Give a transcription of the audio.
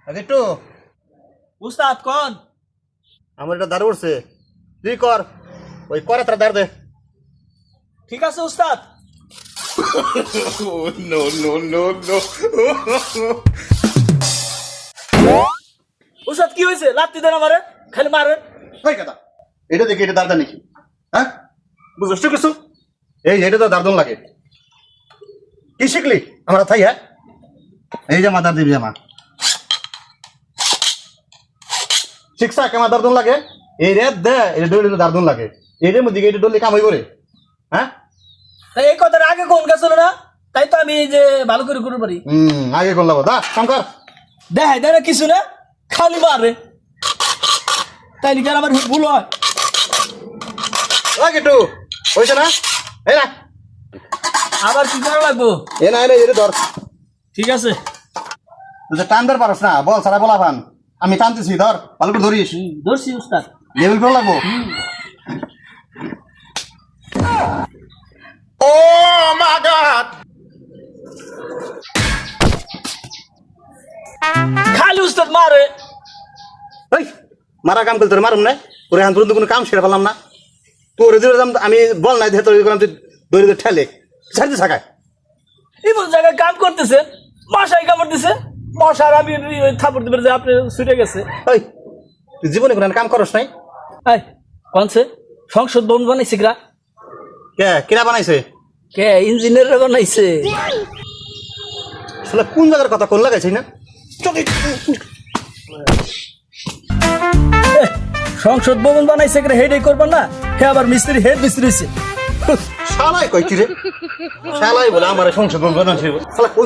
একটু উস্তাদ কোন আমার এটা দাঁড় উঠছে তুই কর ওই করে তারা দাঁড় দে ঠিক আছে উস্তাদ উস্তাদ কি হয়েছে লাত্তি দেন আমারে খালি মারেন ওই কথা এটা দেখি এটা দাঁড় দেন নাকি হ্যাঁ বুঝতে কিছু এই এটা তো দাঁড় লাগে কি শিখলি আমরা থাই হ্যাঁ এই যে মাদার দিবি আমার শিক্ষা কেমন দার্দন লাগে এই রে দে এটা ডলে দার্দন লাগে এটার মধ্যে এটা ডলে কাম হইব রে হ্যাঁ তাই এই কথার আগে কোন গেছিল না তাই তো আমি এই যে ভালো করে করতে পারি আগে কোন লাগো দা শঙ্কর দেখাই দেয় না কিছু না খালি মারে তাই লিখার আমার ভুল হয় লাগে একটু হয়েছে না এই না আবার কি করা লাগবো এ না এনে এটা ধর ঠিক আছে তুই যে টান ধর পারস না বল সারা বলা ফান আমি টানতেছি ধর ভালো করে ধরিস ধরছি উস্তাদ লেভেল করে লাগবো ও মা গড খালি উস্তাদ মারে এই মারা কাম করতে মারুম না ওরে হান পর্যন্ত কোনো কাম সেরে ফেলাম না তোর আমি বল নাই ধরে তুই দড়ি ঠেলে ছাড়তে থাকায় এমন জায়গায় কাম করতেছে মশাই কামড় দিছে মশার আমি থাপড় দিবে যে আপনি ছুটে গেছে ওই তুই জীবনে কোনো কাম করস নাই এই কোনছে সংসদ ভবন বানাইছে কিরা কে কিরা বানাইছে কে ইঞ্জিনিয়ার বানাইছে আসলে কোন জায়গার কথা কোন লাগাইছে না সংসদ ভবন বানাইছে কিরা হেডই করবেন না হে আবার মিস্ত্রি হেড মিস্ত্রি হইছে শালাই কই কি রে শালাই বলে আমার সংশোধন বানাইছে শালা কোন